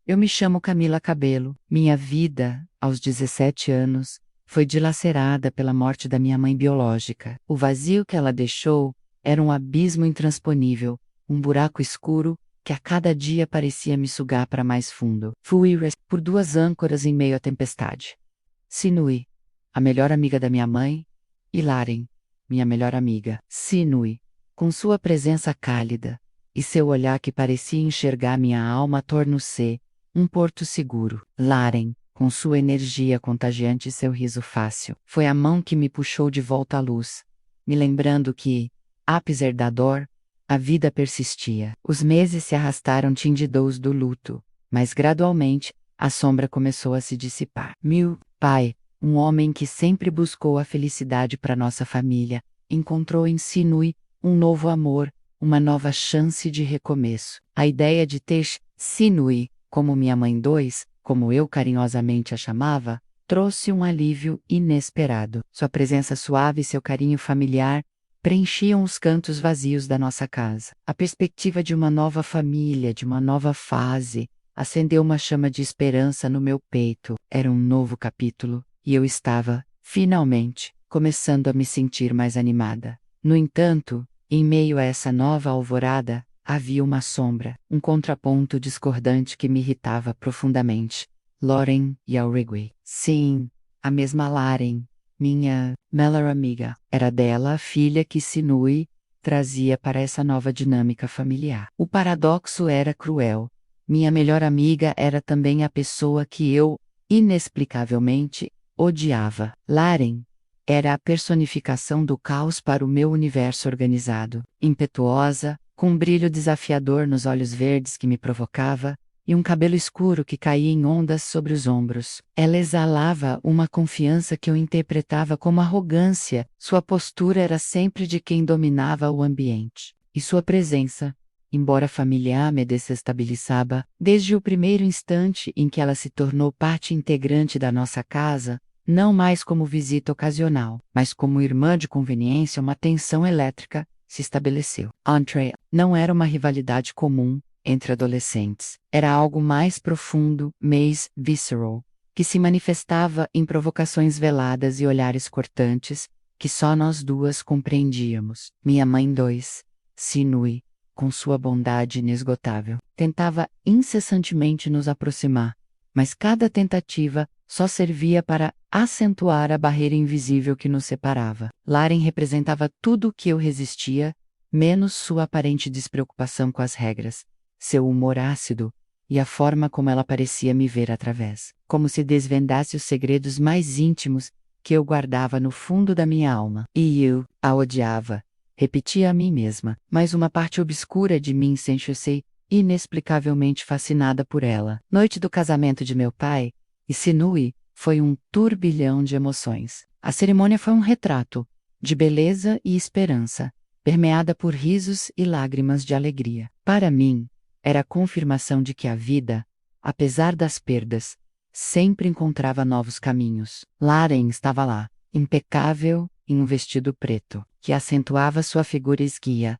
Eu me chamo Camila Cabello. Minha vida, aos 17 anos, foi dilacerada pela morte da minha mãe biológica. O vazio que ela deixou era um abismo intransponível, um buraco escuro que a cada dia parecia me sugar para mais fundo. Fui por duas âncoras em meio à tempestade. Sinui, a melhor amiga da minha mãe, e Laren, minha melhor amiga. Sinui, com sua presença cálida e seu olhar que parecia enxergar minha alma, tornou-se um porto seguro. Laren, com sua energia contagiante e seu riso fácil, foi a mão que me puxou de volta à luz, me lembrando que, apesar da dor, a vida persistia. Os meses se arrastaram tindidos do luto, mas gradualmente, a sombra começou a se dissipar. Meu pai, um homem que sempre buscou a felicidade para nossa família, encontrou em Sinui um novo amor, uma nova chance de recomeço. A ideia de ter Sinui, como minha mãe 2, como eu carinhosamente a chamava, trouxe um alívio inesperado. Sua presença suave e seu carinho familiar preenchiam os cantos vazios da nossa casa. A perspectiva de uma nova família, de uma nova fase, acendeu uma chama de esperança no meu peito. Era um novo capítulo, e eu estava, finalmente, começando a me sentir mais animada. No entanto, em meio a essa nova alvorada, havia uma sombra, um contraponto discordante que me irritava profundamente. Lauren e Aurigui. Sim, a mesma Laren, minha melhor amiga. Era dela a filha que Sinui trazia para essa nova dinâmica familiar. O paradoxo era cruel. Minha melhor amiga era também a pessoa que eu, inexplicavelmente, odiava. Laren era a personificação do caos para o meu universo organizado. Impetuosa, com um brilho desafiador nos olhos verdes que me provocava, e um cabelo escuro que caía em ondas sobre os ombros. Ela exalava uma confiança que eu interpretava como arrogância. Sua postura era sempre de quem dominava o ambiente. E sua presença, embora familiar, me desestabilizava. Desde o primeiro instante em que ela se tornou parte integrante da nossa casa, não mais como visita ocasional, mas como irmã de conveniência, uma tensão elétrica se estabeleceu. Entre não era uma rivalidade comum entre adolescentes. Era algo mais profundo, mais visceral, que se manifestava em provocações veladas e olhares cortantes, que só nós duas compreendíamos. Minha mãe 2, Sinui, com sua bondade inesgotável, tentava incessantemente nos aproximar, mas cada tentativa só servia para acentuar a barreira invisível que nos separava. Laren representava tudo o que eu resistia, menos sua aparente despreocupação com as regras, seu humor ácido e a forma como ela parecia me ver através, como se desvendasse os segredos mais íntimos que eu guardava no fundo da minha alma. E eu a odiava, repetia a mim mesma, mas uma parte obscura de mim sentiu-se inexplicavelmente fascinada por ela. Noite do casamento de meu pai, e Sinui, foi um turbilhão de emoções. A cerimônia foi um retrato de beleza e esperança, permeada por risos e lágrimas de alegria. Para mim, era a confirmação de que a vida, apesar das perdas, sempre encontrava novos caminhos. Laren estava lá, impecável, em um vestido preto, que acentuava sua figura esguia,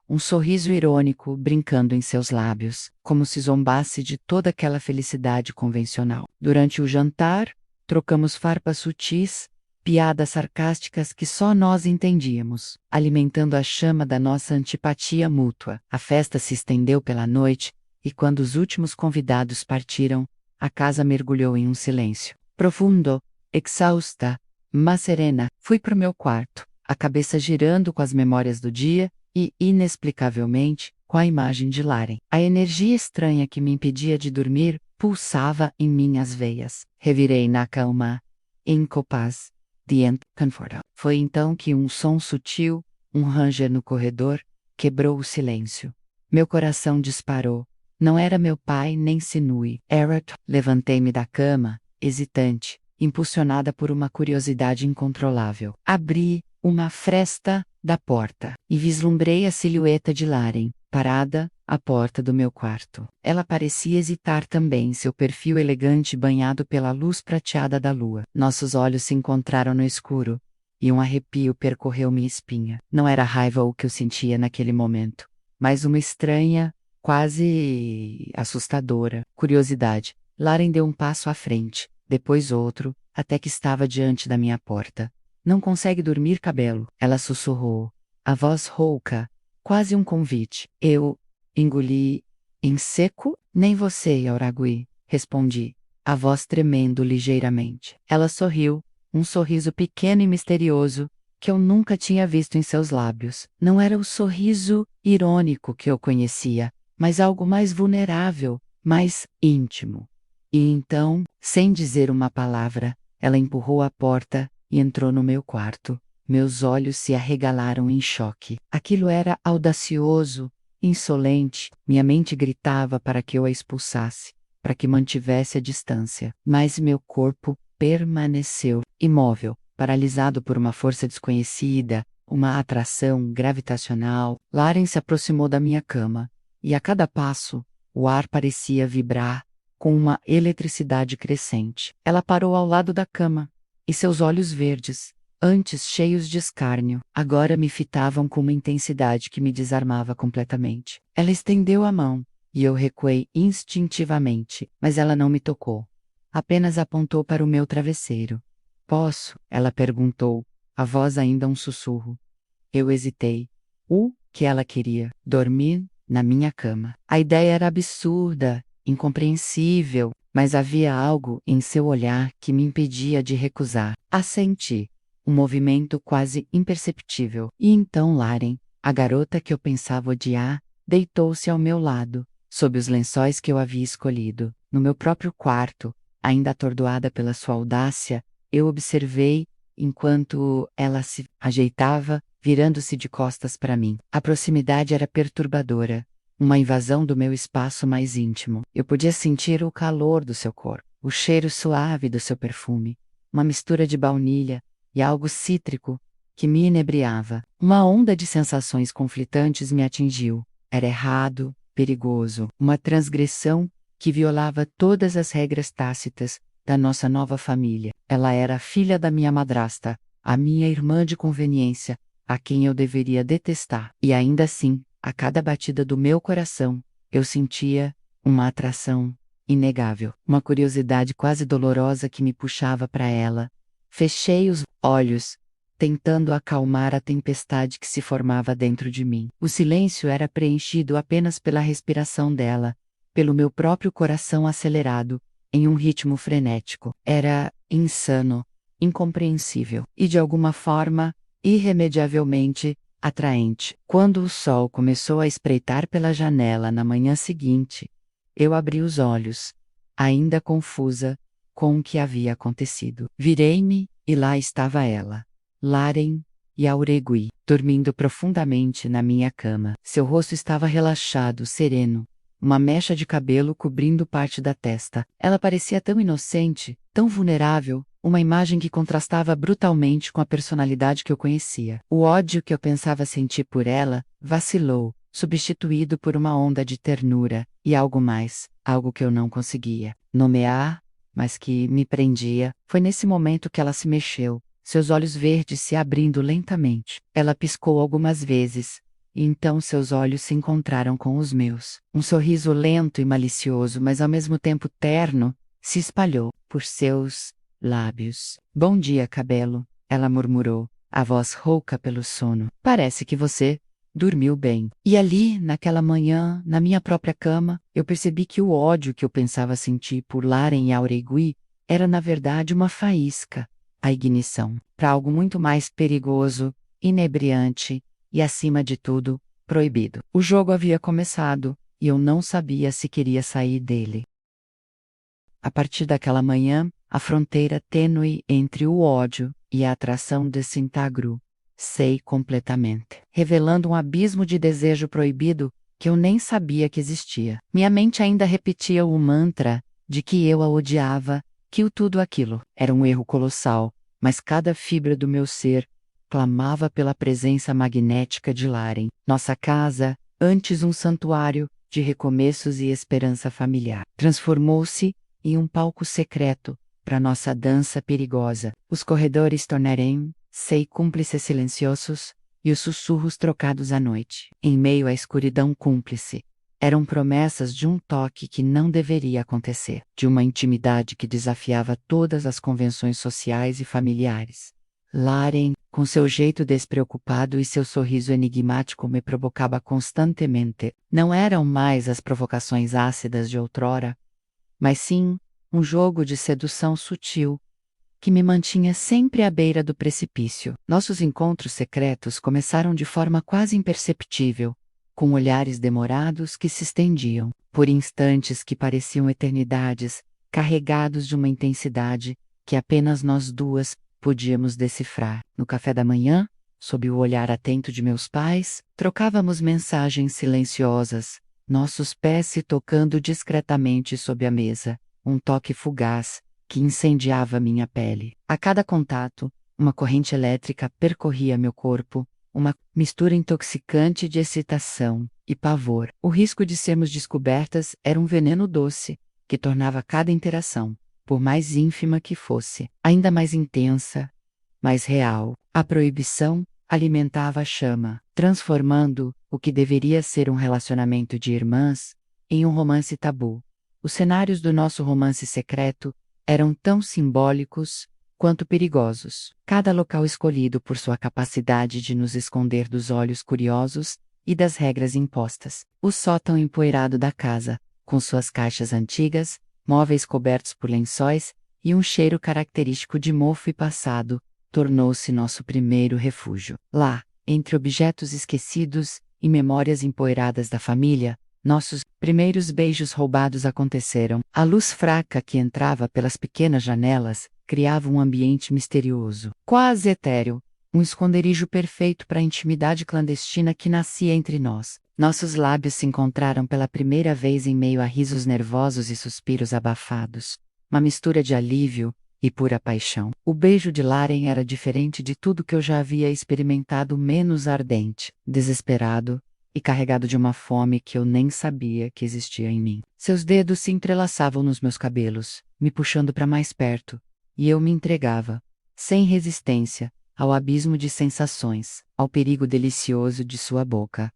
um sorriso irônico brincando em seus lábios, como se zombasse de toda aquela felicidade convencional. Durante o jantar, trocamos farpas sutis, piadas sarcásticas que só nós entendíamos, alimentando a chama da nossa antipatia mútua. A festa se estendeu pela noite, e quando os últimos convidados partiram, a casa mergulhou em um silêncio profundo, exausta, mas serena. Fui para o meu quarto, a cabeça girando com as memórias do dia, e, inexplicavelmente, com a imagem de Laren. A energia estranha que me impedia de dormir pulsava em minhas veias. Revirei na cama, incapaz de confortar. Foi então que um som sutil, um ranger no corredor, quebrou o silêncio. Meu coração disparou. Não era meu pai nem Sinui. Levantei-me da cama, hesitante, impulsionada por uma curiosidade incontrolável. Abri uma fresta da porta e vislumbrei a silhueta de Laren, parada, à porta do meu quarto. Ela parecia hesitar também, seu perfil elegante banhado pela luz prateada da lua. Nossos olhos se encontraram no escuro, e um arrepio percorreu minha espinha. Não era raiva o que eu sentia naquele momento, mas uma estranha, quase assustadora. Curiosidade. Lauren deu um passo à frente, depois outro, até que estava diante da minha porta. Não consegue dormir, Cabelo? Ela sussurrou. A voz rouca, quase um convite. Eu engoli em seco. Nem você, Yauragui, respondi, a voz tremendo ligeiramente. Ela sorriu, um sorriso pequeno e misterioso, que eu nunca tinha visto em seus lábios. Não era o sorriso irônico que eu conhecia, mas algo mais vulnerável, mais íntimo. E então, sem dizer uma palavra, ela empurrou a porta e entrou no meu quarto. Meus olhos se arregalaram em choque. Aquilo era audacioso, insolente. Minha mente gritava para que eu a expulsasse, para que mantivesse a distância. Mas meu corpo permaneceu imóvel, paralisado por uma força desconhecida, uma atração gravitacional. Lauren se aproximou da minha cama, e a cada passo, o ar parecia vibrar com uma eletricidade crescente. Ela parou ao lado da cama, e seus olhos verdes, antes cheios de escárnio, agora me fitavam com uma intensidade que me desarmava completamente. Ela estendeu a mão, e eu recuei instintivamente, mas ela não me tocou. Apenas apontou para o meu travesseiro. Posso? Ela perguntou, a voz ainda um sussurro. Eu hesitei. O que ela queria? Dormir na minha cama. A ideia era absurda, incompreensível, mas havia algo em seu olhar que me impedia de recusar. Assenti. Um movimento quase imperceptível. E então Lauren, a garota que eu pensava odiar, deitou-se ao meu lado, sob os lençóis que eu havia escolhido. No meu próprio quarto, ainda atordoada pela sua audácia, eu observei enquanto ela se ajeitava, virando-se de costas para mim. A proximidade era perturbadora, uma invasão do meu espaço mais íntimo. Eu podia sentir o calor do seu corpo, o cheiro suave do seu perfume, uma mistura de baunilha e algo cítrico que me inebriava. Uma onda de sensações conflitantes me atingiu. Era errado, perigoso, uma transgressão que violava todas as regras tácitas da nossa nova família. Ela era a filha da minha madrasta, a minha irmã de conveniência, a quem eu deveria detestar. E ainda assim, a cada batida do meu coração, eu sentia uma atração inegável, uma curiosidade quase dolorosa que me puxava para ela. Fechei os olhos, tentando acalmar a tempestade que se formava dentro de mim. O silêncio era preenchido apenas pela respiração dela, pelo meu próprio coração acelerado, em um ritmo frenético. Era insano, incompreensível e, de alguma forma, irremediavelmente atraente. Quando o sol começou a espreitar pela janela na manhã seguinte, eu abri os olhos, ainda confusa com o que havia acontecido. Virei-me e lá estava ela, Lauren Jauregui, dormindo profundamente na minha cama. Seu rosto estava relaxado, sereno, uma mecha de cabelo cobrindo parte da testa. Ela parecia tão inocente, tão vulnerável, uma imagem que contrastava brutalmente com a personalidade que eu conhecia. O ódio que eu pensava sentir por ela vacilou, substituído por uma onda de ternura e algo mais, algo que eu não conseguia nomear, mas que me prendia. Foi nesse momento que ela se mexeu, seus olhos verdes se abrindo lentamente. Ela piscou algumas vezes, e então seus olhos se encontraram com os meus. Um sorriso lento e malicioso, mas ao mesmo tempo terno, se espalhou por seus lábios. Bom dia, Cabelo, ela murmurou, a voz rouca pelo sono. Parece que você dormiu bem. E ali, naquela manhã, na minha própria cama, eu percebi que o ódio que eu pensava sentir por Lauren Jauregui era na verdade uma faísca, a ignição, para algo muito mais perigoso, inebriante e, acima de tudo, proibido. O jogo havia começado, e eu não sabia se queria sair dele. A partir daquela manhã, a fronteira tênue entre o ódio e a atração desintegrou-se completamente, revelando um abismo de desejo proibido que eu nem sabia que existia. Minha mente ainda repetia o mantra de que eu a odiava, que o tudo aquilo era um erro colossal, mas cada fibra do meu ser clamava pela presença magnética de Lauren. Nossa casa, antes um santuário de recomeços e esperança familiar, transformou-se em um palco secreto para nossa dança perigosa. Os corredores tornarem-se cúmplices silenciosos, e os sussurros trocados à noite. Em meio à escuridão cúmplice, Eram promessas de um toque que não deveria acontecer, de uma intimidade que desafiava todas as convenções sociais e familiares. Laren, com seu jeito despreocupado e seu sorriso enigmático, me provocava constantemente. Não eram mais as provocações ácidas de outrora, mas sim um jogo de sedução sutil, que me mantinha sempre à beira do precipício. Nossos encontros secretos começaram de forma quase imperceptível, com olhares demorados que se estendiam, por instantes que pareciam eternidades, carregados de uma intensidade que apenas nós duas podíamos decifrar. No café da manhã, sob o olhar atento de meus pais, trocávamos mensagens silenciosas, nossos pés se tocando discretamente sob a mesa, um toque fugaz que incendiava minha pele. A cada contato, uma corrente elétrica percorria meu corpo, uma mistura intoxicante de excitação e pavor. O risco de sermos descobertas era um veneno doce, que tornava cada interação, por mais ínfima que fosse, ainda mais intensa, mais real. A proibição alimentava a chama, transformando o que deveria ser um relacionamento de irmãs em um romance tabu. Os cenários do nosso romance secreto eram tão simbólicos quanto perigosos. Cada local escolhido por sua capacidade de nos esconder dos olhos curiosos e das regras impostas. O sótão empoeirado da casa, com suas caixas antigas, móveis cobertos por lençóis e um cheiro característico de mofo e passado, tornou-se nosso primeiro refúgio. Lá, entre objetos esquecidos e memórias empoeiradas da família, nossos primeiros beijos roubados aconteceram. A luz fraca que entrava pelas pequenas janelas criava um ambiente misterioso, quase etéreo, um esconderijo perfeito para a intimidade clandestina que nascia entre nós. Nossos lábios se encontraram pela primeira vez em meio a risos nervosos e suspiros abafados, uma mistura de alívio e pura paixão. O beijo de Laren era diferente de tudo que eu já havia experimentado, menos ardente, desesperado e carregado de uma fome que eu nem sabia que existia em mim. Seus dedos se entrelaçavam nos meus cabelos, me puxando para mais perto, e eu me entregava, sem resistência, ao abismo de sensações, ao perigo delicioso de sua boca.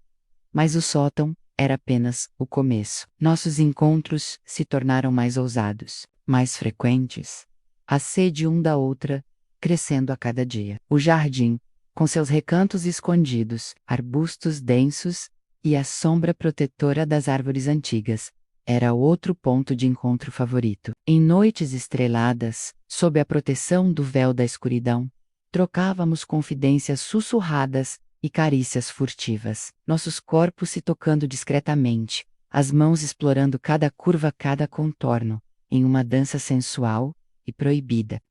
Mas o sótão era apenas o começo. Nossos encontros se tornaram mais ousados, mais frequentes, a sede um da outra crescendo a cada dia. O jardim, com seus recantos escondidos, arbustos densos e a sombra protetora das árvores antigas, era outro ponto de encontro favorito. Em noites estreladas, sob a proteção do véu da escuridão, trocávamos confidências sussurradas e carícias furtivas, nossos corpos se tocando discretamente, as mãos explorando cada curva, cada contorno, em uma dança sensual e proibida.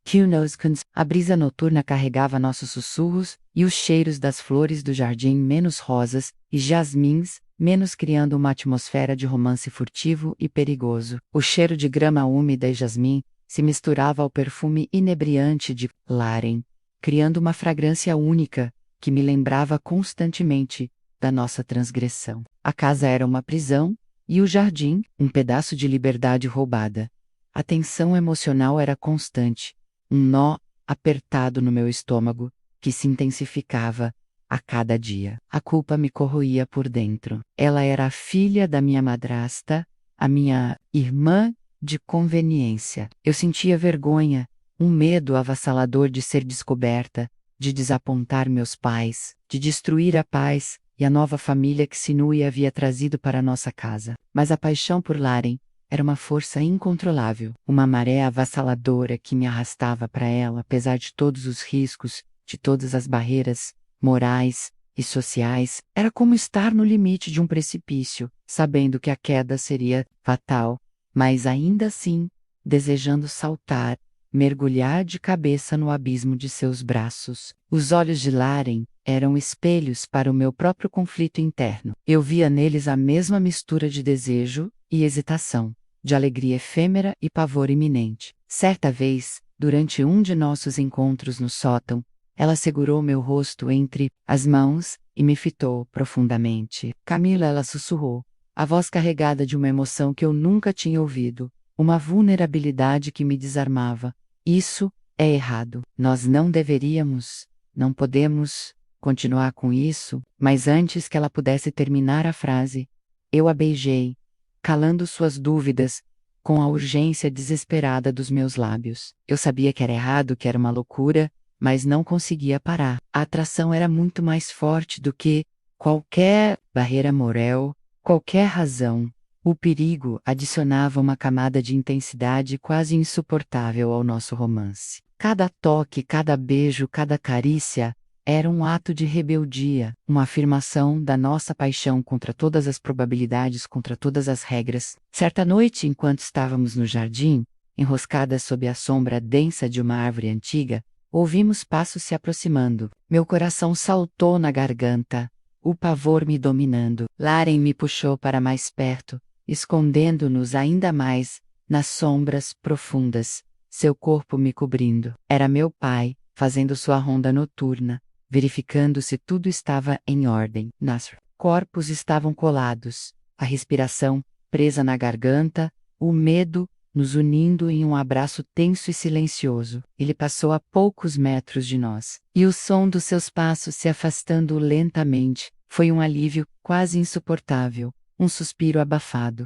A brisa noturna carregava nossos sussurros e os cheiros das flores do jardim, menos rosas e jasmins, menos, criando uma atmosfera de romance furtivo e perigoso. O cheiro de grama úmida e jasmim se misturava ao perfume inebriante de Laren, criando uma fragrância única que me lembrava constantemente da nossa transgressão. A casa era uma prisão e o jardim, um pedaço de liberdade roubada. A tensão emocional era constante, um nó apertado no meu estômago, que se intensificava a cada dia. A culpa me corroía por dentro. Ela era a filha da minha madrasta, a minha irmã de conveniência. Eu sentia vergonha, um medo avassalador de ser descoberta, de desapontar meus pais, de destruir a paz e a nova família que Sinui havia trazido para nossa casa. Mas a paixão por Laren era uma força incontrolável, uma maré avassaladora que me arrastava para ela, apesar de todos os riscos, de todas as barreiras morais e sociais. Era como estar no limite de um precipício, sabendo que a queda seria fatal, mas ainda assim, desejando saltar, mergulhar de cabeça no abismo de seus braços. Os olhos de Laren eram espelhos para o meu próprio conflito interno. Eu via neles a mesma mistura de desejo e hesitação, de alegria efêmera e pavor iminente. Certa vez, durante um de nossos encontros no sótão, ela segurou meu rosto entre as mãos e me fitou profundamente. Camila, ela sussurrou, a voz carregada de uma emoção que eu nunca tinha ouvido, uma vulnerabilidade que me desarmava. Isso é errado. Nós não deveríamos, não podemos continuar com isso. Mas antes que ela pudesse terminar a frase, Eu a beijei, calando suas dúvidas, com a urgência desesperada dos meus lábios. Eu sabia que era errado, que era uma loucura, mas não conseguia parar. A atração era muito mais forte do que qualquer barreira moral, qualquer razão. O perigo adicionava uma camada de intensidade quase insuportável ao nosso romance. Cada toque, cada beijo, cada carícia era um ato de rebeldia, uma afirmação da nossa paixão contra todas as probabilidades, contra todas as regras. Certa noite, enquanto estávamos no jardim, enroscadas sob a sombra densa de uma árvore antiga, ouvimos passos se aproximando. Meu coração saltou na garganta, o pavor me dominando. Laren me puxou para mais perto, escondendo-nos ainda mais nas sombras profundas, seu corpo me cobrindo. Era meu pai, fazendo sua ronda noturna, verificando se tudo estava em ordem. Nossos corpos estavam colados, a respiração presa na garganta, o medo nos unindo em um abraço tenso e silencioso. Ele passou a poucos metros de nós, e o som dos seus passos se afastando lentamente foi um alívio quase insuportável. Um suspiro abafado.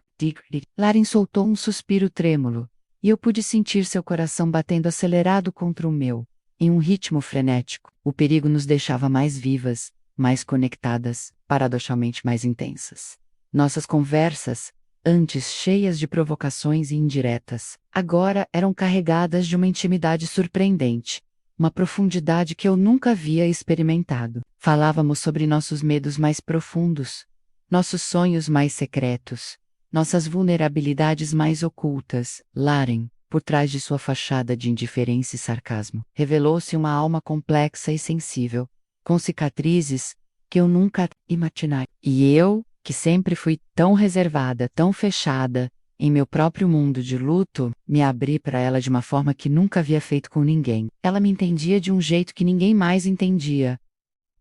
Laren soltou um suspiro trêmulo, e eu pude sentir seu coração batendo acelerado contra o meu, em um ritmo frenético. O perigo nos deixava mais vivas, mais conectadas, paradoxalmente mais intensas. Nossas conversas, antes cheias de provocações e indiretas, agora eram carregadas de uma intimidade surpreendente, uma profundidade que eu nunca havia experimentado. Falávamos sobre nossos medos mais profundos, nossos sonhos mais secretos, nossas vulnerabilidades mais ocultas. Laren, por trás de sua fachada de indiferença e sarcasmo, revelou-se uma alma complexa e sensível, com cicatrizes que eu nunca imaginei. E eu, que sempre fui tão reservada, tão fechada, em meu próprio mundo de luto, me abri para ela de uma forma que nunca havia feito com ninguém. Ela me entendia de um jeito que ninguém mais entendia.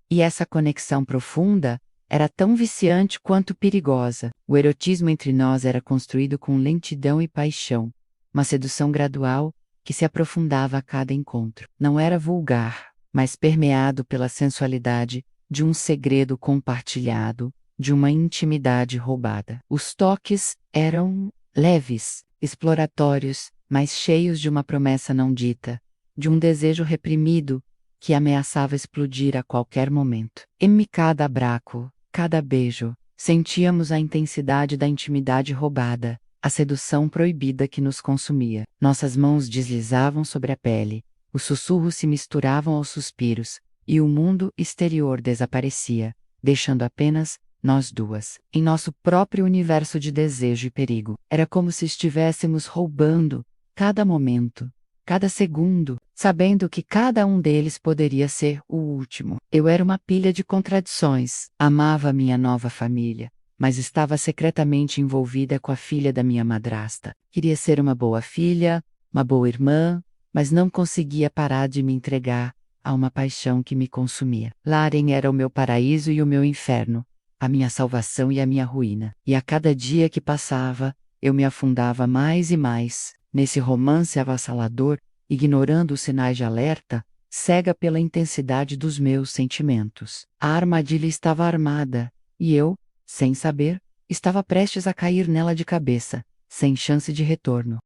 E essa conexão profunda era tão viciante quanto perigosa. O erotismo entre nós era construído com lentidão e paixão, uma sedução gradual que se aprofundava a cada encontro. Não era vulgar, mas permeado pela sensualidade de um segredo compartilhado, de uma intimidade roubada. Os toques eram leves, exploratórios, mas cheios de uma promessa não dita, de um desejo reprimido que ameaçava explodir a qualquer momento. Em cada abraço, cada beijo, sentíamos a intensidade da intimidade roubada, a sedução proibida que nos consumia. Nossas mãos deslizavam sobre a pele, os sussurros se misturavam aos suspiros, e o mundo exterior desaparecia, deixando apenas nós duas, em nosso próprio universo de desejo e perigo. Era como se estivéssemos roubando cada momento, cada segundo, sabendo que cada um deles poderia ser o último. Eu era uma pilha de contradições. Amava minha nova família, mas estava secretamente envolvida com a filha da minha madrasta. Queria ser uma boa filha, uma boa irmã, mas não conseguia parar de me entregar a uma paixão que me consumia. Laren era o meu paraíso e o meu inferno, a minha salvação e a minha ruína. E a cada dia que passava, eu me afundava mais e mais nesse romance avassalador, ignorando os sinais de alerta, cega pela intensidade dos meus sentimentos. A armadilha estava armada, e eu, sem saber, estava prestes a cair nela de cabeça, sem chance de retorno.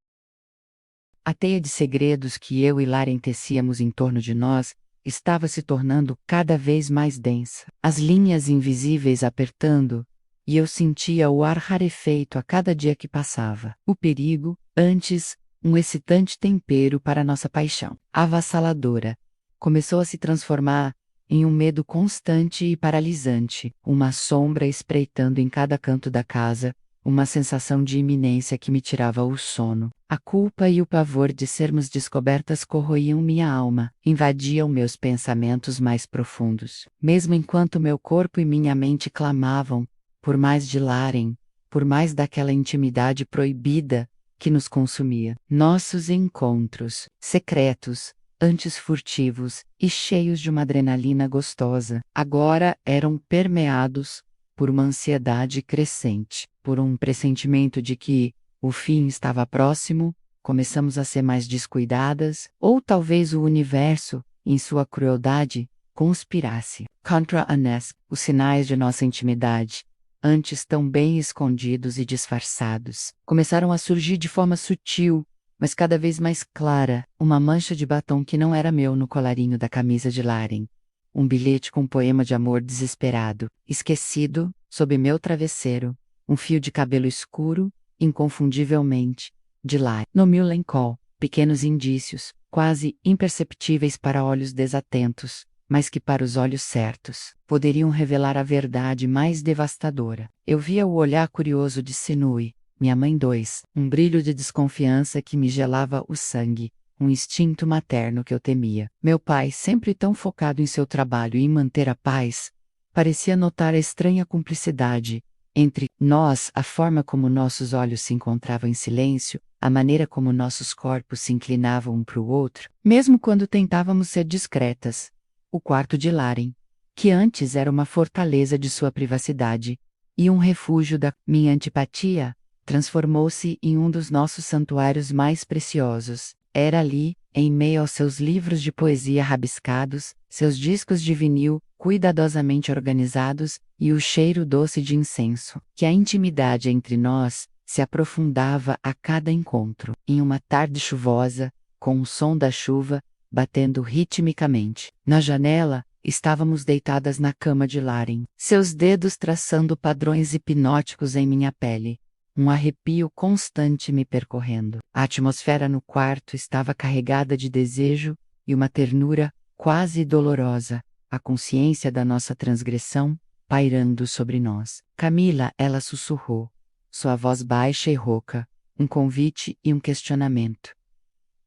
A teia de segredos que eu e Laren tecíamos em torno de nós estava se tornando cada vez mais densa. As linhas invisíveis apertando, e eu sentia o ar rarefeito a cada dia que passava. O perigo, antes, um excitante tempero para nossa paixão avassaladora, começou a se transformar em um medo constante e paralisante, uma sombra espreitando em cada canto da casa, uma sensação de iminência que me tirava o sono. A culpa e o pavor de sermos descobertas corroíam minha alma, invadiam meus pensamentos mais profundos. Mesmo enquanto meu corpo e minha mente clamavam por mais de Laren, por mais daquela intimidade proibida que nos consumia. Nossos encontros, secretos, antes furtivos e cheios de uma adrenalina gostosa, agora eram permeados por uma ansiedade crescente, por um pressentimento de que o fim estava próximo. Começamos a ser mais descuidadas, ou talvez o universo, em sua crueldade, conspirasse contra nós. Os sinais de nossa intimidade, antes tão bem escondidos e disfarçados, começaram a surgir de forma sutil, mas cada vez mais clara, uma mancha de batom que não era meu no colarinho da camisa de Laren. Um bilhete com um poema de amor desesperado, esquecido, sob meu travesseiro. Um fio de cabelo escuro, inconfundivelmente, de Laren. No Millencolm, pequenos indícios, quase imperceptíveis para olhos desatentos, mas que para os olhos certos, poderiam revelar a verdade mais devastadora. Eu via o olhar curioso de Sinui, minha mãe 2, um brilho de desconfiança que me gelava o sangue, um instinto materno que eu temia. Meu pai, sempre tão focado em seu trabalho e em manter a paz, parecia notar a estranha cumplicidade entre nós, a forma como nossos olhos se encontravam em silêncio, a maneira como nossos corpos se inclinavam um para o outro, mesmo quando tentávamos ser discretas. O quarto de Laren, que antes era uma fortaleza de sua privacidade e um refúgio da minha antipatia, transformou-se em um dos nossos santuários mais preciosos. Era ali, em meio aos seus livros de poesia rabiscados, seus discos de vinil cuidadosamente organizados e o cheiro doce de incenso, que a intimidade entre nós se aprofundava a cada encontro. Em uma tarde chuvosa, com o som da chuva batendo ritmicamente na janela, estávamos deitadas na cama de Laren, seus dedos traçando padrões hipnóticos em minha pele. Um arrepio constante me percorrendo. A atmosfera no quarto estava carregada de desejo e uma ternura quase dolorosa, a consciência da nossa transgressão pairando sobre nós. Camila, ela sussurrou, sua voz baixa e rouca, um convite e um questionamento.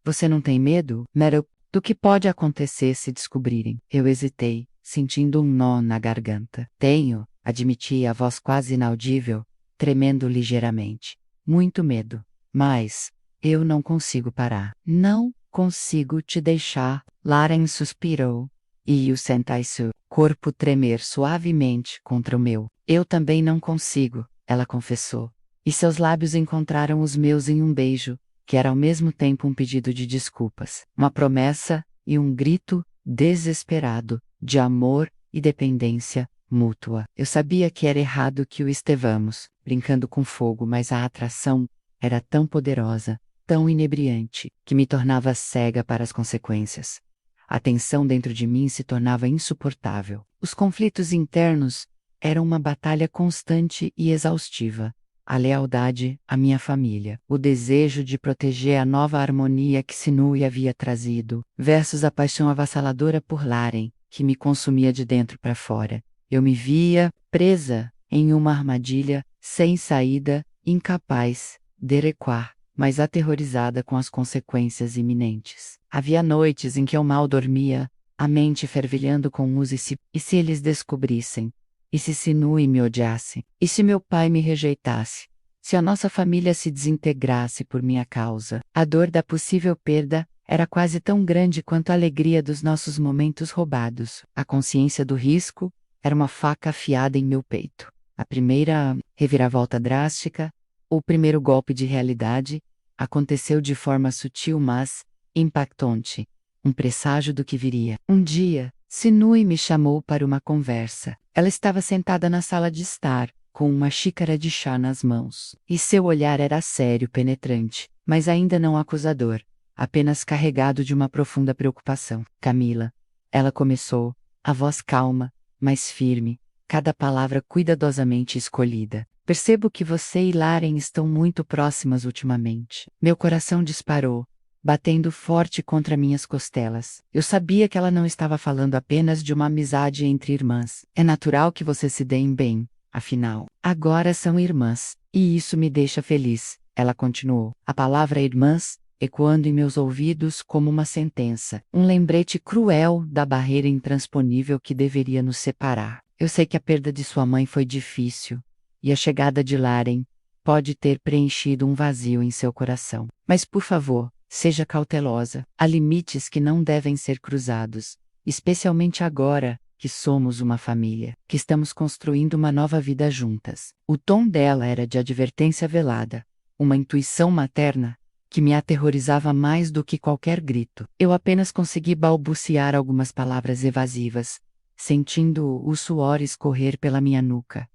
Você não tem medo, Meryl, do que pode acontecer se descobrirem? Eu hesitei, sentindo um nó na garganta. Tenho, admiti a voz quase inaudível, tremendo ligeiramente. Muito medo. Mas eu não consigo parar. Não consigo te deixar. Laren suspirou. E o sentai seu corpo tremer suavemente contra o meu. Eu também não consigo, ela confessou. E seus lábios encontraram os meus em um beijo, que era ao mesmo tempo um pedido de desculpas, uma promessa e um grito desesperado de amor e dependência mútua. Eu sabia que era errado que o estevamos, brincando com fogo, mas a atração era tão poderosa, tão inebriante, que me tornava cega para as consequências. A tensão dentro de mim se tornava insuportável. Os conflitos internos eram uma batalha constante e exaustiva. A lealdade à minha família, o desejo de proteger a nova harmonia que Sinui havia trazido, versus a paixão avassaladora por Laren, que me consumia de dentro para fora. Eu me via presa em uma armadilha, sem saída, incapaz de recuar, mas aterrorizada com as consequências iminentes. Havia noites em que eu mal dormia, a mente fervilhando com uso e se eles descobrissem? E se Sinui me odiasse? E se meu pai me rejeitasse? Se a nossa família se desintegrasse por minha causa? A dor da possível perda era quase tão grande quanto a alegria dos nossos momentos roubados. A consciência do risco era uma faca afiada em meu peito. A primeira reviravolta drástica, o primeiro golpe de realidade, aconteceu de forma sutil mas impactante. Um presságio do que viria. Um dia, Sinui me chamou para uma conversa. Ela estava sentada na sala de estar, com uma xícara de chá nas mãos. E seu olhar era sério, penetrante, mas ainda não acusador, apenas carregado de uma profunda preocupação. Camila. Ela começou, a voz calma, mas firme, cada palavra cuidadosamente escolhida. Percebo que você e Laren estão muito próximas ultimamente. Meu coração disparou, batendo forte contra minhas costelas. Eu sabia que ela não estava falando apenas de uma amizade entre irmãs. É natural que vocês se deem bem, afinal. Agora são irmãs, e isso me deixa feliz, ela continuou. A palavra irmãs ecoando em meus ouvidos como uma sentença, um lembrete cruel da barreira intransponível que deveria nos separar. Eu sei que a perda de sua mãe foi difícil, e a chegada de Laren pode ter preenchido um vazio em seu coração. Mas por favor, seja cautelosa. Há limites que não devem ser cruzados, especialmente agora que somos uma família, que estamos construindo uma nova vida juntas. O tom dela era de advertência velada, uma intuição materna que me aterrorizava mais do que qualquer grito. Eu apenas consegui balbuciar algumas palavras evasivas, sentindo o suor escorrer pela minha nuca.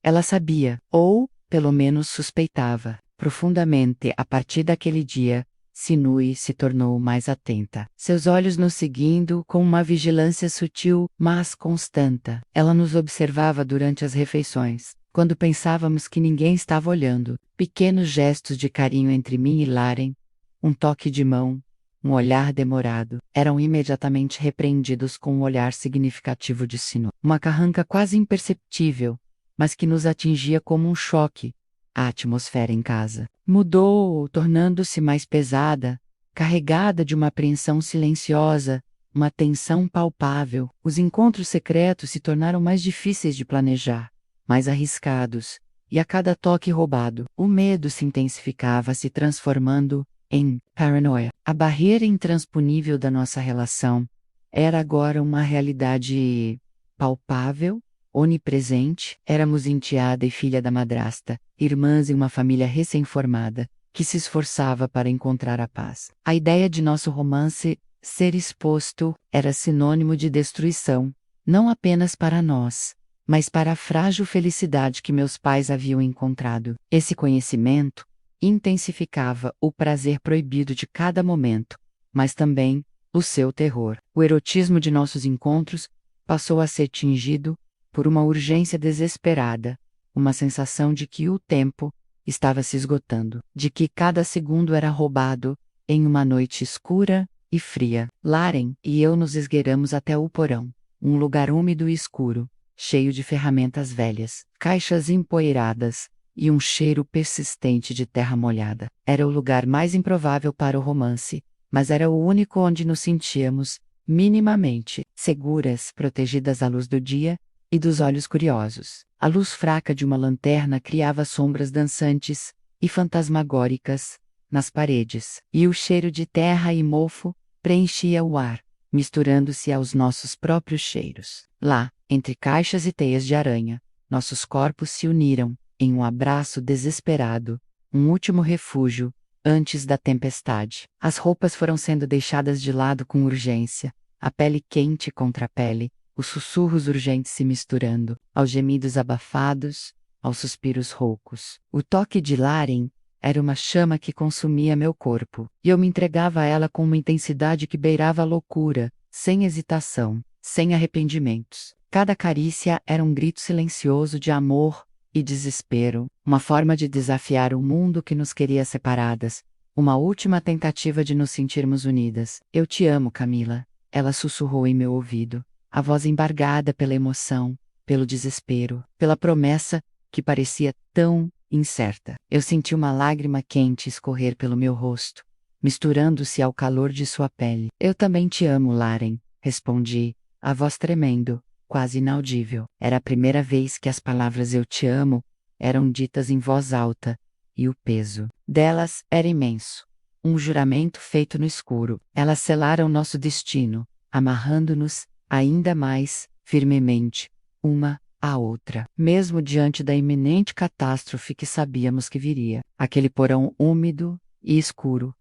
Ela sabia, ou, pelo menos suspeitava, profundamente. A partir daquele dia, Sinui se tornou mais atenta. Seus olhos nos seguindo com uma vigilância sutil, mas constante. Ela nos observava durante as refeições, quando pensávamos que ninguém estava olhando. Pequenos gestos de carinho entre mim e Laren, um toque de mão, um olhar demorado, eram imediatamente repreendidos com um olhar significativo de Sinui. Uma carranca quase imperceptível, mas que nos atingia como um choque. A atmosfera em casa mudou, tornando-se mais pesada, carregada de uma apreensão silenciosa, uma tensão palpável. Os encontros secretos se tornaram mais difíceis de planejar, mais arriscados, e a cada toque roubado, o medo se intensificava, se transformando em paranoia. A barreira intransponível da nossa relação era agora uma realidade palpável, onipresente. Éramos enteada e filha da madrasta, irmãs em uma família recém-formada, que se esforçava para encontrar a paz. A ideia de nosso romance ser exposto era sinônimo de destruição, não apenas para nós, mas para a frágil felicidade que meus pais haviam encontrado. Esse conhecimento intensificava o prazer proibido de cada momento, mas também o seu terror. O erotismo de nossos encontros passou a ser tingido por uma urgência desesperada, uma sensação de que o tempo estava se esgotando, de que cada segundo era roubado, em uma noite escura e fria. Laren e eu nos esgueiramos até o porão, um lugar úmido e escuro, cheio de ferramentas velhas, caixas empoeiradas e um cheiro persistente de terra molhada. Era o lugar mais improvável para o romance, mas era o único onde nos sentíamos minimamente seguras, protegidas à luz do dia e dos olhos curiosos. A luz fraca de uma lanterna criava sombras dançantes e fantasmagóricas nas paredes, e o cheiro de terra e mofo preenchia o ar, misturando-se aos nossos próprios cheiros. Lá, entre caixas e teias de aranha, nossos corpos se uniram em um abraço desesperado, um último refúgio antes da tempestade. As roupas foram sendo deixadas de lado com urgência, a pele quente contra a pele, os sussurros urgentes se misturando, aos gemidos abafados, aos suspiros roucos. O toque de Laren era uma chama que consumia meu corpo, e eu me entregava a ela com uma intensidade que beirava a loucura, sem hesitação, sem arrependimentos. Cada carícia era um grito silencioso de amor e desespero, uma forma de desafiar o mundo que nos queria separadas, uma última tentativa de nos sentirmos unidas. Eu te amo, Camila, ela sussurrou em meu ouvido, a voz embargada pela emoção, pelo desespero, pela promessa que parecia tão incerta. Eu senti uma lágrima quente escorrer pelo meu rosto, misturando-se ao calor de sua pele. Eu também te amo, Laren, respondi, a voz tremendo, quase inaudível. Era a primeira vez que as palavras eu te amo eram ditas em voz alta, e o peso delas era imenso. Um juramento feito no escuro. Elas selaram nosso destino, amarrando-nos ainda mais firmemente, uma à outra, mesmo diante da iminente catástrofe que sabíamos que viria. Aquele porão úmido e escuro,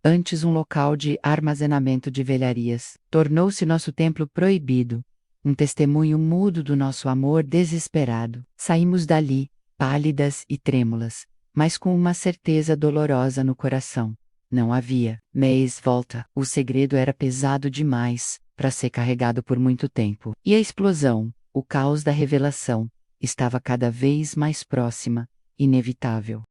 antes um local de armazenamento de velharias, tornou-se nosso templo proibido, um testemunho mudo do nosso amor desesperado. Saímos dali, pálidas e trêmulas, mas com uma certeza dolorosa no coração. Não havia meias volta. O segredo era pesado demais para ser carregado por muito tempo. E a explosão, o caos da revelação, estava cada vez mais próxima, inevitável.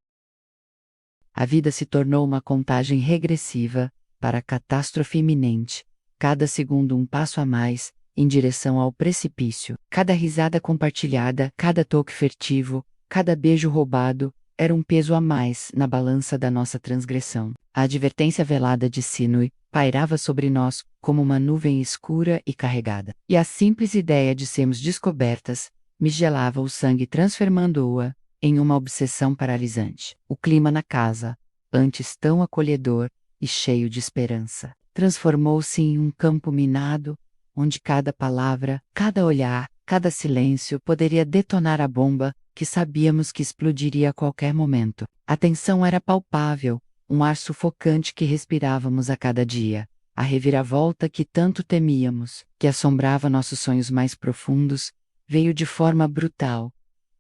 A vida se tornou uma contagem regressiva para a catástrofe iminente, cada segundo um passo a mais, em direção ao precipício. Cada risada compartilhada, cada toque furtivo, cada beijo roubado, era um peso a mais na balança da nossa transgressão. A advertência velada de Sinui pairava sobre nós como uma nuvem escura e carregada. E a simples ideia de sermos descobertas me gelava o sangue, transformando-a em uma obsessão paralisante. O clima na casa, antes tão acolhedor e cheio de esperança, transformou-se em um campo minado, onde cada palavra, cada olhar, cada silêncio poderia detonar a bomba que sabíamos que explodiria a qualquer momento. A tensão era palpável, um ar sufocante que respirávamos a cada dia, a reviravolta que tanto temíamos, que assombrava nossos sonhos mais profundos, veio de forma brutal,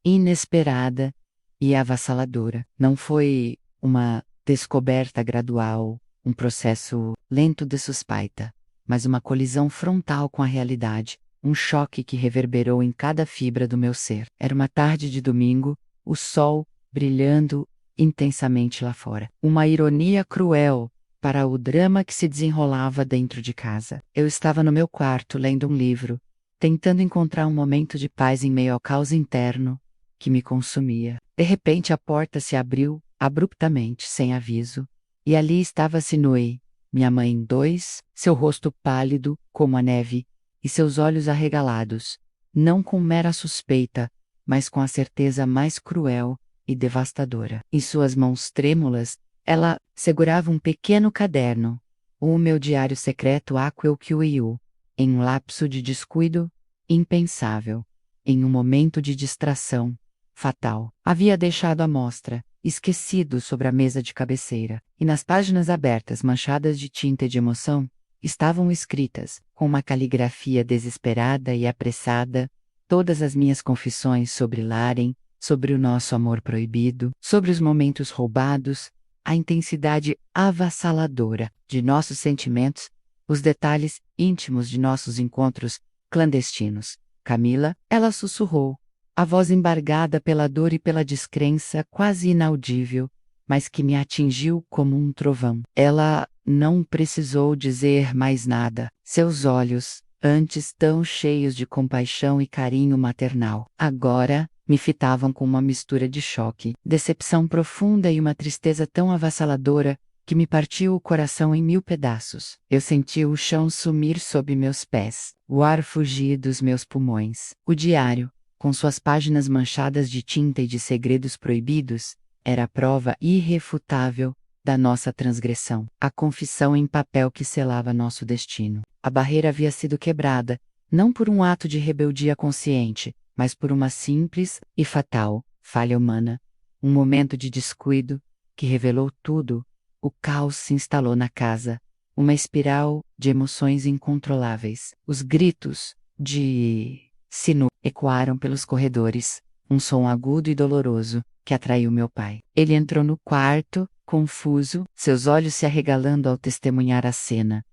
inesperada e avassaladora. Não foi uma descoberta gradual, um processo lento de suspeita, mas uma colisão frontal com a realidade, um choque que reverberou em cada fibra do meu ser. Era uma tarde de domingo, o sol brilhando intensamente lá fora. Uma ironia cruel para o drama que se desenrolava dentro de casa. Eu estava no meu quarto lendo um livro, tentando encontrar um momento de paz em meio ao caos interno que me consumia. De repente a porta se abriu, abruptamente, sem aviso, e ali estava Sinui, minha mãe em dois, seu rosto pálido como a neve, e seus olhos arregalados, não com mera suspeita, mas com a certeza mais cruel e devastadora. Em suas mãos trêmulas, ela segurava um pequeno caderno, o meu diário secreto Aquel Kyuiu, em um lapso de descuido impensável, em um momento de distração fatal. Havia deixado à mostra, esquecido sobre a mesa de cabeceira, e nas páginas abertas manchadas de tinta e de emoção, estavam escritas, com uma caligrafia desesperada e apressada, todas as minhas confissões sobre Laren, sobre o nosso amor proibido, sobre os momentos roubados, a intensidade avassaladora de nossos sentimentos, os detalhes íntimos de nossos encontros clandestinos. Camila, ela sussurrou, a voz embargada pela dor e pela descrença quase inaudível, mas que me atingiu como um trovão. Ela não precisou dizer mais nada. Seus olhos, antes tão cheios de compaixão e carinho maternal, agora me fitavam com uma mistura de choque, decepção profunda e uma tristeza tão avassaladora que me partiu o coração em 1000 pedaços. Eu senti o chão sumir sob meus pés, o ar fugir dos meus pulmões. O diário, com suas páginas manchadas de tinta e de segredos proibidos, era a prova irrefutável da nossa transgressão, a confissão em papel que selava nosso destino. A barreira havia sido quebrada, não por um ato de rebeldia consciente, mas por uma simples e fatal falha humana, um momento de descuido que revelou tudo. O caos se instalou na casa, uma espiral de emoções incontroláveis. Os gritos de Sinu ecoaram pelos corredores, um som agudo e doloroso que atraiu meu pai. Ele entrou no quarto, confuso, seus olhos se arregalando ao testemunhar a cena.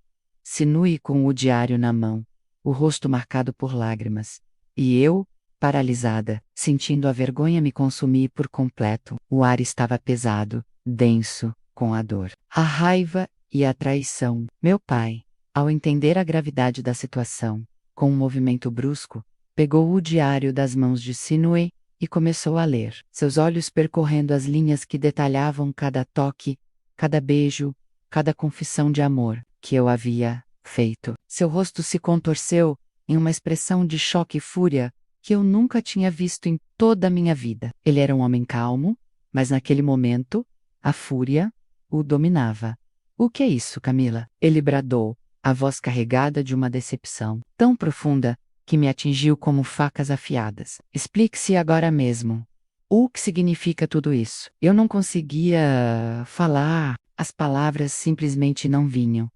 Sinui com o diário na mão, o rosto marcado por lágrimas. E eu, paralisada, sentindo a vergonha me consumir por completo. O ar estava pesado, denso, com a dor, a raiva e a traição. Meu pai, ao entender a gravidade da situação, com um movimento brusco, pegou o diário das mãos de Sinui e começou a ler, seus olhos percorrendo as linhas que detalhavam cada toque, cada beijo, cada confissão de amor que eu havia feito. Seu rosto se contorceu em uma expressão de choque e fúria que eu nunca tinha visto em toda a minha vida. Ele era um homem calmo, mas naquele momento, a fúria o dominava. O que é isso, Camila? Ele bradou, a voz carregada de uma decepção tão profunda que me atingiu como facas afiadas. Explique-se agora mesmo. O que significa tudo isso? Eu não conseguia falar, as palavras simplesmente não vinham.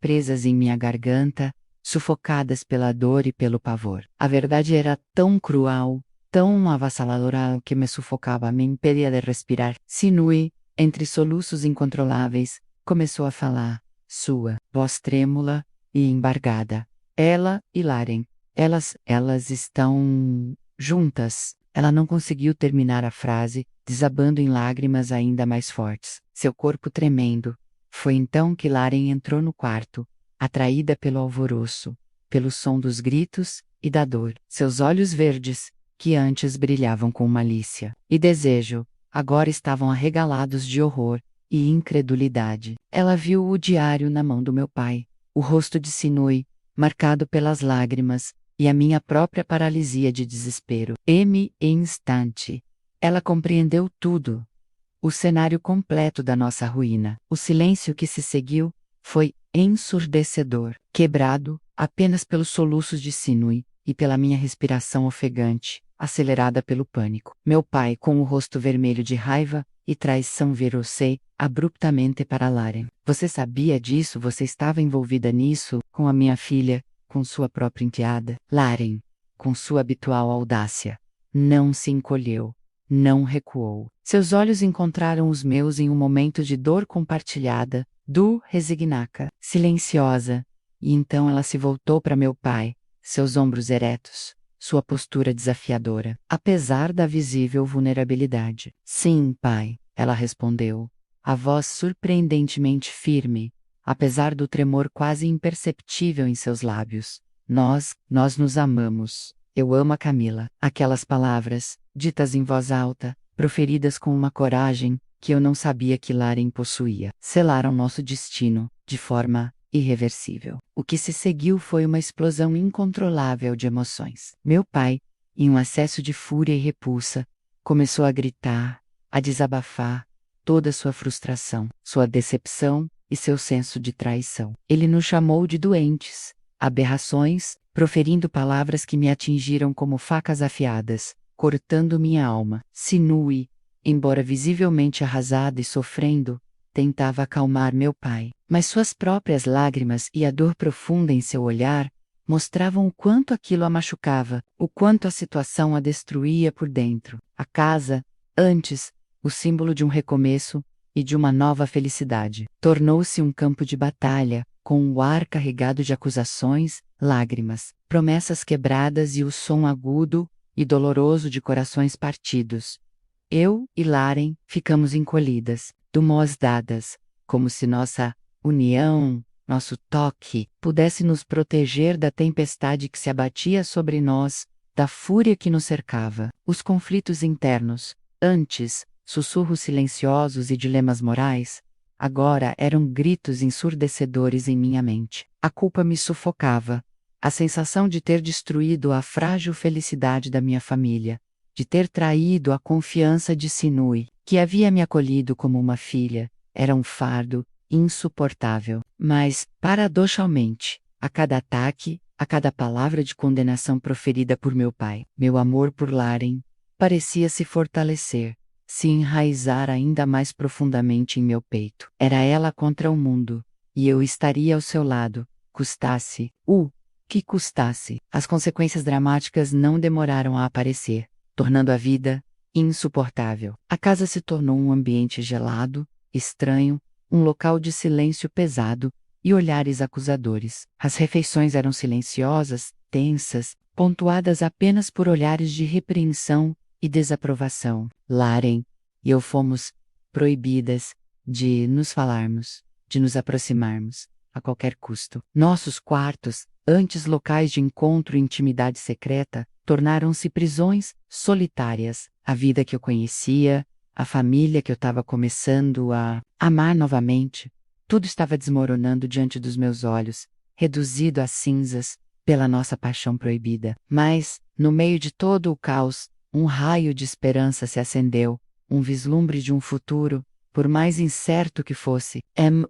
Presas em minha garganta, sufocadas pela dor e pelo pavor. A verdade era tão cruel, tão avassaladora que me sufocava, me impedia de respirar. Sinui, entre soluços incontroláveis, começou a falar, sua voz trêmula e embargada. Ela e Laren, elas estão juntas. Ela não conseguiu terminar a frase, desabando em lágrimas ainda mais fortes, seu corpo tremendo. Foi então que Laren entrou no quarto, atraída pelo alvoroço, pelo som dos gritos e da dor. Seus olhos verdes, que antes brilhavam com malícia e desejo, agora estavam arregalados de horror e incredulidade. Ela viu o diário na mão do meu pai, o rosto de Sinui, marcado pelas lágrimas, e a minha própria paralisia de desespero. Em instante, ela compreendeu tudo. O cenário completo da nossa ruína. O silêncio que se seguiu foi ensurdecedor, quebrado apenas pelos soluços de Sinui e pela minha respiração ofegante, acelerada pelo pânico. Meu pai, com o rosto vermelho de raiva e traição, virou-se abruptamente para Laren. Você sabia disso? Você estava envolvida nisso, com a minha filha, com sua própria enteada? Laren, com sua habitual audácia, não se encolheu, não recuou. Seus olhos encontraram os meus em um momento de dor compartilhada, do resignaca, silenciosa, e então ela se voltou para meu pai, seus ombros eretos, sua postura desafiadora, apesar da visível vulnerabilidade. Sim, pai, ela respondeu, a voz surpreendentemente firme, apesar do tremor quase imperceptível em seus lábios. Nós nos amamos. Eu amo a Camila. Aquelas palavras, ditas em voz alta, proferidas com uma coragem que eu não sabia que Laren possuía, selaram nosso destino, de forma irreversível. O que se seguiu foi uma explosão incontrolável de emoções. Meu pai, em um acesso de fúria e repulsa, começou a gritar, a desabafar toda sua frustração, sua decepção e seu senso de traição. Ele nos chamou de doentes, aberrações, proferindo palavras que me atingiram como facas afiadas, cortando minha alma. Sinui, embora visivelmente arrasada e sofrendo, tentava acalmar meu pai, mas suas próprias lágrimas e a dor profunda em seu olhar mostravam o quanto aquilo a machucava, o quanto a situação a destruía por dentro. A casa, antes, o símbolo de um recomeço e de uma nova felicidade, tornou-se um campo de batalha, com o ar carregado de acusações, lágrimas, promessas quebradas e o som agudo e doloroso de corações partidos. Eu e Laren ficamos encolhidas, de mãos dadas, como se nossa união, nosso toque, pudesse nos proteger da tempestade que se abatia sobre nós, da fúria que nos cercava. Os conflitos internos, antes, sussurros silenciosos e dilemas morais, agora eram gritos ensurdecedores em minha mente. A culpa me sufocava. A sensação de ter destruído a frágil felicidade da minha família, de ter traído a confiança de Sinui, que havia me acolhido como uma filha, era um fardo insuportável. Mas, paradoxalmente, a cada ataque, a cada palavra de condenação proferida por meu pai, meu amor por Laren parecia se fortalecer, se enraizar ainda mais profundamente em meu peito. Era ela contra o mundo, e eu estaria ao seu lado, custasse o que custasse. As consequências dramáticas não demoraram a aparecer, tornando a vida insuportável. A casa se tornou um ambiente gelado, estranho, um local de silêncio pesado e olhares acusadores. As refeições eram silenciosas, tensas, pontuadas apenas por olhares de repreensão e desaprovação. Laren e eu fomos proibidas de nos falarmos, de nos aproximarmos, a qualquer custo. Nossos quartos, antes locais de encontro e intimidade secreta, tornaram-se prisões solitárias. A vida que eu conhecia, a família que eu estava começando a amar novamente, tudo estava desmoronando diante dos meus olhos, reduzido a cinzas pela nossa paixão proibida. Mas, no meio de todo o caos, um raio de esperança se acendeu, um vislumbre de um futuro, por mais incerto que fosse.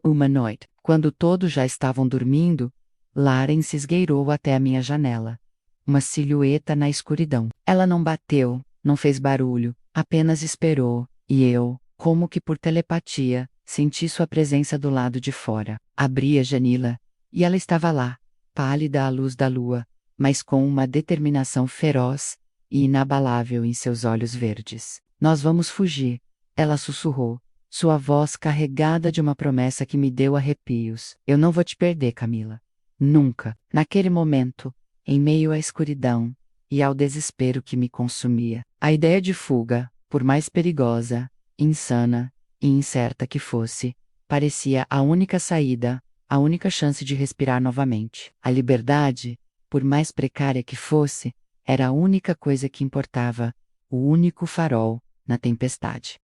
Humanoid. Quando todos já estavam dormindo, Laren se esgueirou até a minha janela. Uma silhueta na escuridão. Ela não bateu, não fez barulho, apenas esperou, e eu, como que por telepatia, senti sua presença do lado de fora. Abri a janela, e ela estava lá, pálida à luz da lua, mas com uma determinação feroz e inabalável em seus olhos verdes. Nós vamos fugir, ela sussurrou, sua voz carregada de uma promessa que me deu arrepios. Eu não vou te perder, Camila. Nunca. Naquele momento, em meio à escuridão e ao desespero que me consumia, a ideia de fuga, por mais perigosa, insana e incerta que fosse, parecia a única saída, a única chance de respirar novamente. A liberdade, por mais precária que fosse, era a única coisa que importava, o único farol na tempestade.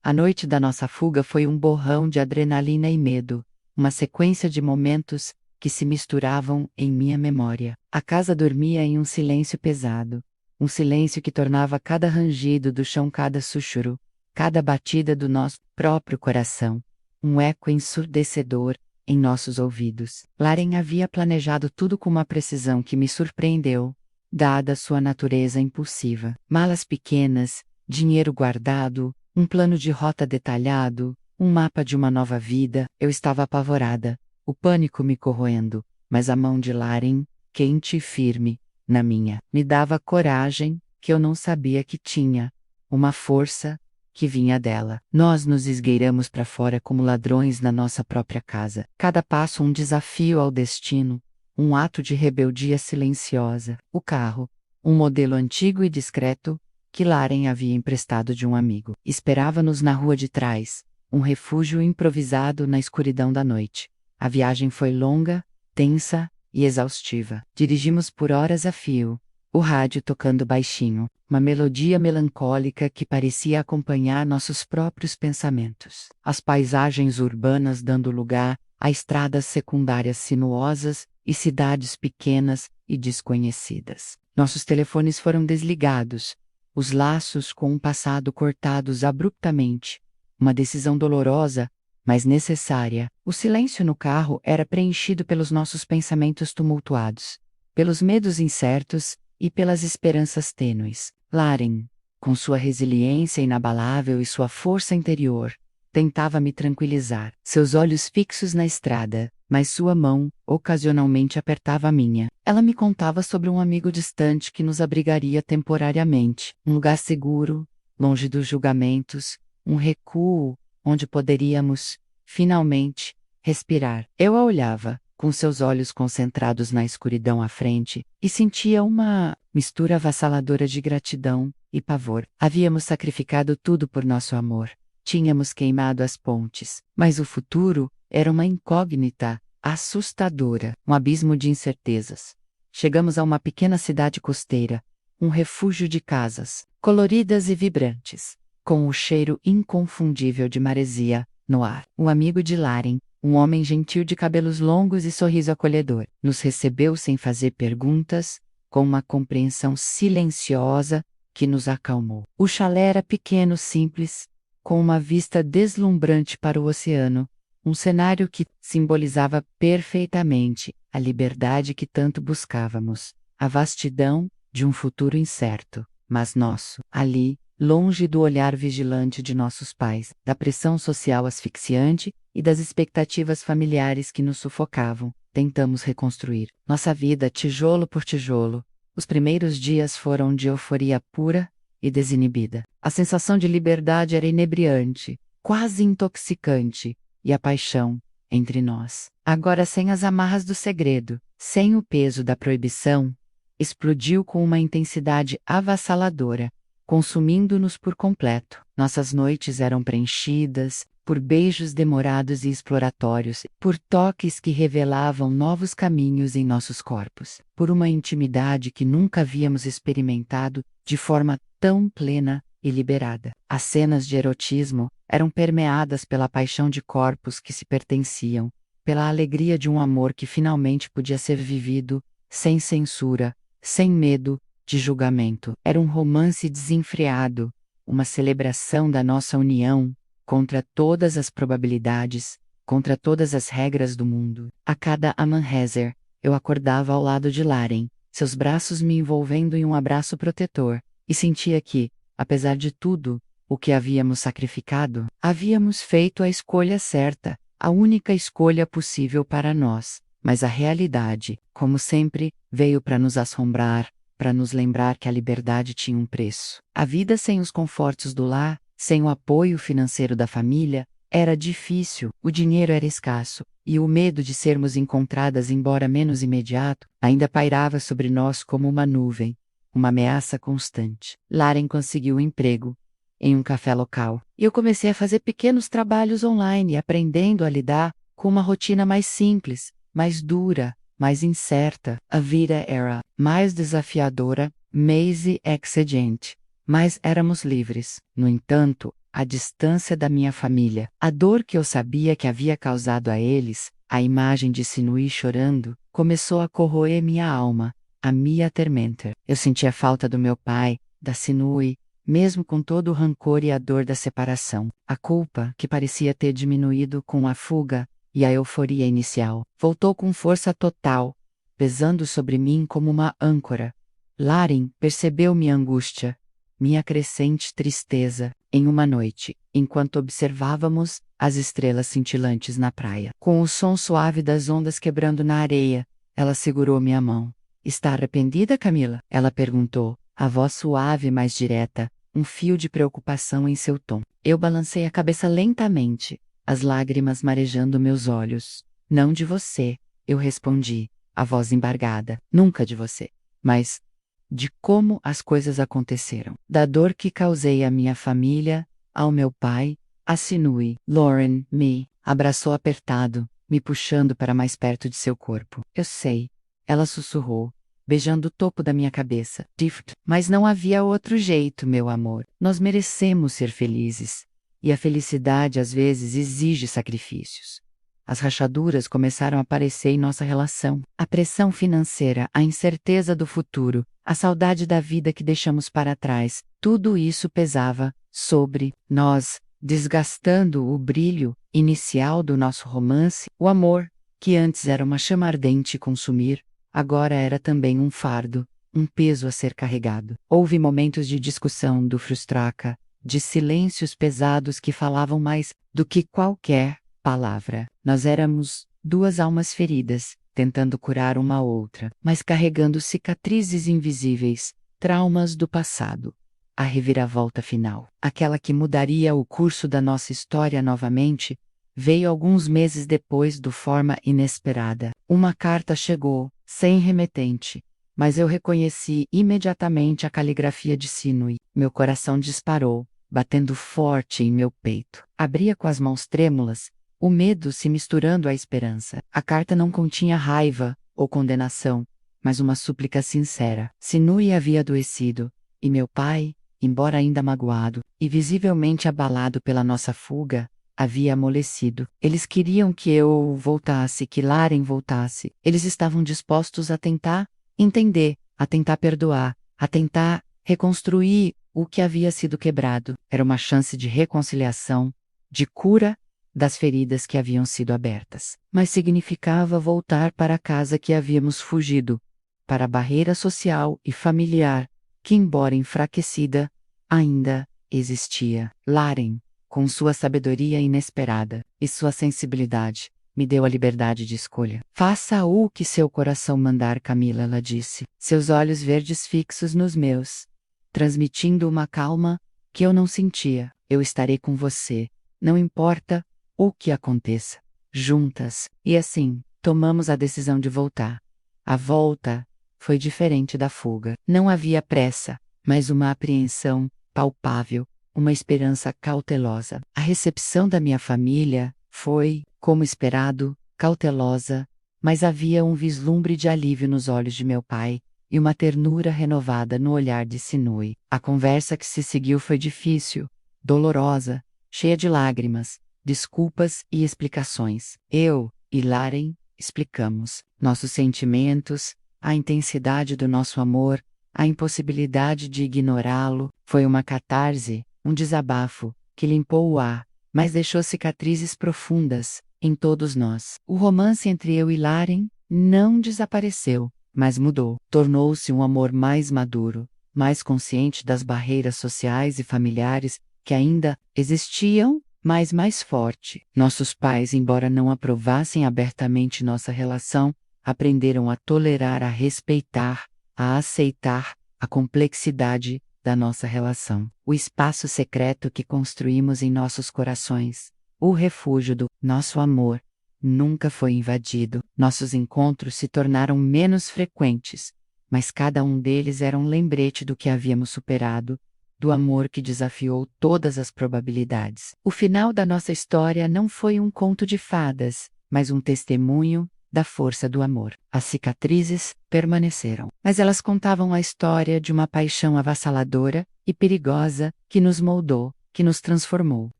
A noite da nossa fuga foi um borrão de adrenalina e medo, uma sequência de momentos que se misturavam em minha memória. A casa dormia em um silêncio pesado, um silêncio que tornava cada rangido do chão, cada sussurro, cada batida do nosso próprio coração, um eco ensurdecedor em nossos ouvidos. Laren havia planejado tudo com uma precisão que me surpreendeu, dada sua natureza impulsiva. Malas pequenas, dinheiro guardado, um plano de rota detalhado, um mapa de uma nova vida. Eu estava apavorada, o pânico me corroendo, mas a mão de Laren, quente e firme, na minha, me dava coragem que eu não sabia que tinha, uma força que vinha dela. Nós nos esgueiramos para fora como ladrões na nossa própria casa. Cada passo um desafio ao destino, um ato de rebeldia silenciosa. O carro, um modelo antigo e discreto, que Laren havia emprestado de um amigo, esperava-nos na rua de trás, um refúgio improvisado na escuridão da noite. A viagem foi longa, tensa e exaustiva. Dirigimos por horas a fio, o rádio tocando baixinho, uma melodia melancólica que parecia acompanhar nossos próprios pensamentos. As paisagens urbanas dando lugar a estradas secundárias sinuosas e cidades pequenas e desconhecidas. Nossos telefones foram desligados, os laços com um passado cortados abruptamente. Uma decisão dolorosa, mas necessária. O silêncio no carro era preenchido pelos nossos pensamentos tumultuados, pelos medos incertos e pelas esperanças tênues. Laren, com sua resiliência inabalável e sua força interior, tentava me tranquilizar. Seus olhos fixos na estrada, mas sua mão, ocasionalmente, apertava a minha. Ela me contava sobre um amigo distante que nos abrigaria temporariamente, um lugar seguro, longe dos julgamentos, um recuo, onde poderíamos, finalmente, respirar. Eu a olhava, com seus olhos concentrados na escuridão à frente, e sentia uma mistura avassaladora de gratidão e pavor. Havíamos sacrificado tudo por nosso amor. Tínhamos queimado as pontes, mas o futuro era uma incógnita assustadora, um abismo de incertezas. Chegamos a uma pequena cidade costeira, um refúgio de casas, coloridas e vibrantes, com o cheiro inconfundível de maresia no ar. Um amigo de Laren, um homem gentil de cabelos longos e sorriso acolhedor, nos recebeu sem fazer perguntas, com uma compreensão silenciosa que nos acalmou. O chalé era pequeno, simples, com uma vista deslumbrante para o oceano, um cenário que simbolizava perfeitamente a liberdade que tanto buscávamos, a vastidão de um futuro incerto, mas nosso. Ali, longe do olhar vigilante de nossos pais, da pressão social asfixiante e das expectativas familiares que nos sufocavam, tentamos reconstruir nossa vida tijolo por tijolo. Os primeiros dias foram de euforia pura e desinibida. A sensação de liberdade era inebriante, quase intoxicante, e a paixão entre nós, agora sem as amarras do segredo, sem o peso da proibição, explodiu com uma intensidade avassaladora, consumindo-nos por completo. Nossas noites eram preenchidas por beijos demorados e exploratórios, por toques que revelavam novos caminhos em nossos corpos, por uma intimidade que nunca havíamos experimentado de forma tão plena e liberada. As cenas de erotismo eram permeadas pela paixão de corpos que se pertenciam, pela alegria de um amor que finalmente podia ser vivido, sem censura, sem medo de julgamento. Era um romance desenfreado, uma celebração da nossa união, contra todas as probabilidades, contra todas as regras do mundo. A cada amanhecer, eu acordava ao lado de Laren, seus braços me envolvendo em um abraço protetor, e sentia que, apesar de tudo o que havíamos sacrificado, havíamos feito a escolha certa, a única escolha possível para nós. Mas a realidade, como sempre, veio para nos assombrar, para nos lembrar que a liberdade tinha um preço. A vida sem os confortos do lar, sem o apoio financeiro da família, era difícil, o dinheiro era escasso, e o medo de sermos encontradas, embora menos imediato, ainda pairava sobre nós como uma nuvem, uma ameaça constante. Laren conseguiu um emprego em um café local, e eu comecei a fazer pequenos trabalhos online, aprendendo a lidar com uma rotina mais simples, mais dura, mais incerta. A vida era mais desafiadora, mais exigente, mas éramos livres. No entanto, a distância da minha família, a dor que eu sabia que havia causado a eles, a imagem de Sinui chorando, começou a corroer minha alma, a me atormentar. Eu sentia falta do meu pai, da Sinui, mesmo com todo o rancor e a dor da separação. A culpa, que parecia ter diminuído com a fuga e a euforia inicial, voltou com força total, pesando sobre mim como uma âncora. Laren percebeu minha angústia, minha crescente tristeza, em uma noite, enquanto observávamos as estrelas cintilantes na praia. Com o som suave das ondas quebrando na areia, ela segurou minha mão. "Está arrependida, Camila?" ela perguntou, a voz suave mais direta, um fio de preocupação em seu tom. Eu balancei a cabeça lentamente, as lágrimas marejando meus olhos. Não de você, eu respondi, a voz embargada. Nunca de você. Mas de como as coisas aconteceram. Da dor que causei à minha família, ao meu pai, a Sinui. Lauren me abraçou apertado, me puxando para mais perto de seu corpo. Eu sei, ela sussurrou, beijando o topo da minha cabeça. Difft, mas não havia outro jeito, meu amor. Nós merecemos ser felizes. E a felicidade às vezes exige sacrifícios. As rachaduras começaram a aparecer em nossa relação. A pressão financeira, a incerteza do futuro, a saudade da vida que deixamos para trás, tudo isso pesava sobre nós, desgastando o brilho inicial do nosso romance. O amor, que antes era uma chama ardente e consumir, agora era também um fardo, um peso a ser carregado. Houve momentos de discussão do frustraca, de silêncios pesados que falavam mais do que qualquer palavra. Nós éramos duas almas feridas, tentando curar uma outra, mas carregando cicatrizes invisíveis, traumas do passado. A reviravolta final, aquela que mudaria o curso da nossa história novamente, veio alguns meses depois de forma inesperada. Uma carta chegou, sem remetente, mas eu reconheci imediatamente a caligrafia de Sinui. Meu coração disparou, batendo forte em meu peito. Abria com as mãos trêmulas, o medo se misturando à esperança. A carta não continha raiva ou condenação, mas uma súplica sincera. Sinui havia adoecido, e meu pai, embora ainda magoado e visivelmente abalado pela nossa fuga, havia amolecido. Eles queriam que eu voltasse, que Lauren voltasse. Eles estavam dispostos a tentar entender, a tentar perdoar, a tentar reconstruir o que havia sido quebrado. Era uma chance de reconciliação, de cura das feridas que haviam sido abertas. Mas significava voltar para a casa que havíamos fugido, para a barreira social e familiar, que, embora enfraquecida, ainda existia. Lauren, com sua sabedoria inesperada e sua sensibilidade, me deu a liberdade de escolha. Faça o que seu coração mandar, Camila, ela disse, seus olhos verdes fixos nos meus, transmitindo uma calma que eu não sentia. Eu estarei com você, não importa o que aconteça. Juntas. E assim, tomamos a decisão de voltar. A volta foi diferente da fuga. Não havia pressa, mas uma apreensão palpável, uma esperança cautelosa. A recepção da minha família foi, como esperado, cautelosa, mas havia um vislumbre de alívio nos olhos de meu pai e uma ternura renovada no olhar de Sinui. A conversa que se seguiu foi difícil, dolorosa, cheia de lágrimas, desculpas e explicações. Eu e Lauren explicamos nossos sentimentos, a intensidade do nosso amor, a impossibilidade de ignorá-lo. Foi uma catarse, um desabafo, que limpou o ar, mas deixou cicatrizes profundas em todos nós. O romance entre eu e Lauren não desapareceu, mas mudou. Tornou-se um amor mais maduro, mais consciente das barreiras sociais e familiares que ainda existiam, mas mais forte. Nossos pais, embora não aprovassem abertamente nossa relação, aprenderam a tolerar, a respeitar, a aceitar a complexidade da nossa relação. O espaço secreto que construímos em nossos corações, o refúgio do nosso amor, nunca foi invadido. Nossos encontros se tornaram menos frequentes, mas cada um deles era um lembrete do que havíamos superado, do amor que desafiou todas as probabilidades. O final da nossa história não foi um conto de fadas, mas um testemunho da força do amor. As cicatrizes permaneceram, mas elas contavam a história de uma paixão avassaladora e perigosa que nos moldou, que nos transformou.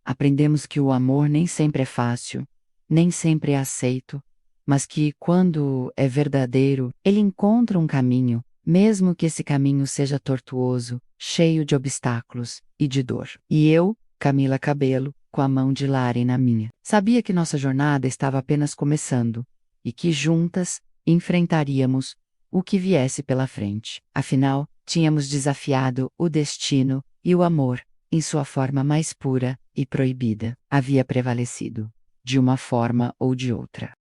Aprendemos que o amor nem sempre é fácil, nem sempre é aceito, mas que, quando é verdadeiro, ele encontra um caminho, mesmo que esse caminho seja tortuoso, cheio de obstáculos e de dor. E eu, Camila Cabello, com a mão de Lauren na minha, sabia que nossa jornada estava apenas começando, e que juntas enfrentaríamos o que viesse pela frente. Afinal, tínhamos desafiado o destino, e o amor, em sua forma mais pura e proibida, havia prevalecido, de uma forma ou de outra.